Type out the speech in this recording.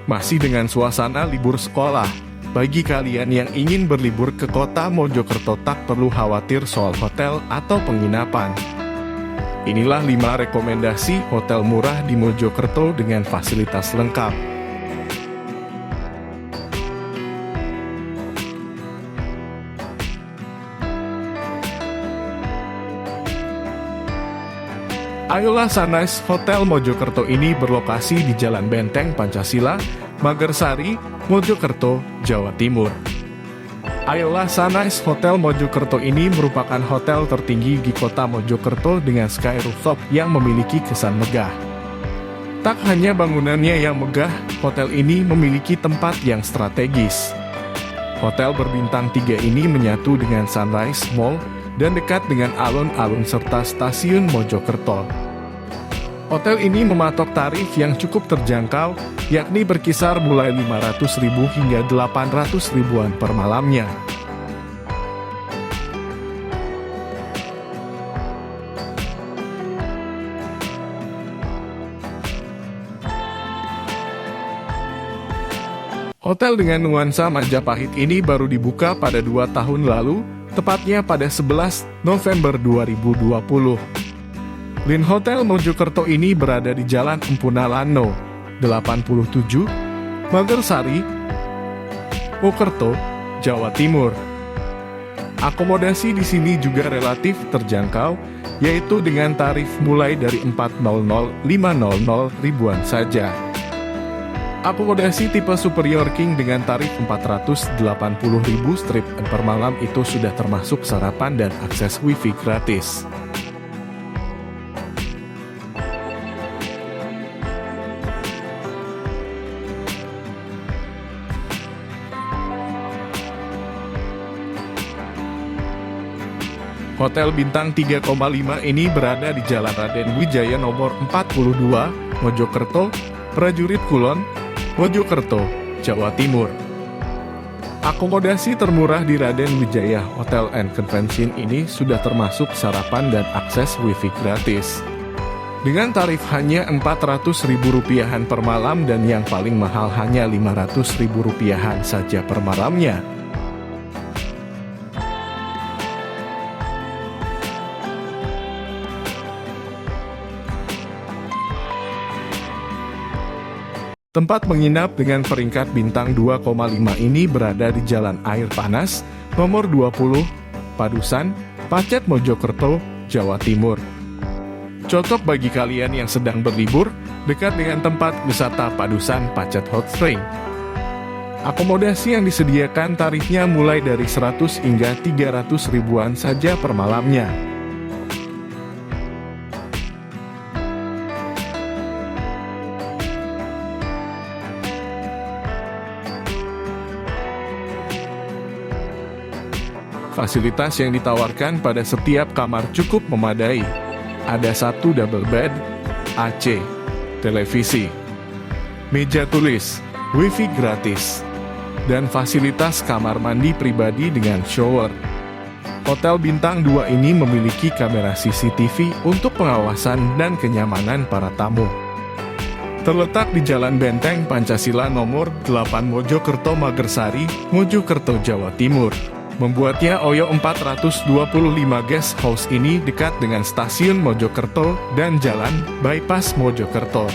Masih dengan suasana libur sekolah, bagi kalian yang ingin berlibur ke kota Mojokerto tak perlu khawatir soal hotel atau penginapan. Inilah 5 rekomendasi hotel murah di Mojokerto dengan fasilitas lengkap. Ayola Sunrise Hotel Mojokerto ini berlokasi di Jalan Benteng Pancasila, Magersari, Mojokerto, Jawa Timur. Ayola Sunrise Hotel Mojokerto ini merupakan hotel tertinggi di kota Mojokerto dengan sky rooftop yang memiliki kesan megah. Tak hanya bangunannya yang megah, hotel ini memiliki tempat yang strategis. Hotel berbintang 3 ini menyatu dengan Sunrise Mall dan dekat dengan alun-alun serta stasiun Mojokerto. Hotel ini mematok tarif yang cukup terjangkau, yakni berkisar mulai 500.000 hingga 800.000-an per malamnya. Hotel dengan nuansa Majapahit ini baru dibuka pada 2 tahun lalu, tepatnya pada 11 November 2020. Lin Hotel Mojokerto ini berada di Jalan Empunalano, 87, Magersari, Mojokerto, Jawa Timur. Akomodasi di sini juga relatif terjangkau, yaitu dengan tarif mulai dari 400.000-500.000 ribuan saja. Akomodasi tipe Superior King dengan tarif 480.000 strip per malam itu sudah termasuk sarapan dan akses wifi gratis. Hotel bintang 3,5 ini berada di Jalan Raden Wijaya nomor 42, Mojokerto, Prajurit Kulon, Mojokerto, Jawa Timur. Akomodasi termurah di Raden Wijaya Hotel and Convention ini sudah termasuk sarapan dan akses wifi gratis. Dengan tarif hanya Rp400.000 per malam dan yang paling mahal hanya Rp500.000 saja per malamnya. Tempat menginap dengan peringkat bintang 2,5 ini berada di Jalan Air Panas, nomor 20, Padusan, Pacet, Mojokerto, Jawa Timur. Cocok bagi kalian yang sedang berlibur, dekat dengan tempat wisata Padusan Pacet Hot Spring. Akomodasi yang disediakan tarifnya mulai dari 100 hingga 300 ribuan saja per malamnya. Fasilitas yang ditawarkan pada setiap kamar cukup memadai. Ada 1 double bed, AC, televisi, meja tulis, wifi gratis, dan fasilitas kamar mandi pribadi dengan shower. Hotel bintang 2 ini memiliki kamera CCTV untuk pengawasan dan kenyamanan para tamu. Terletak di Jalan Benteng Pancasila nomor 8 Mojokerto Magersari, Mojokerto, Jawa Timur. Membuatnya Oyo 425 Guest House ini dekat dengan stasiun Mojokerto dan Jalan Bypass Mojokerto.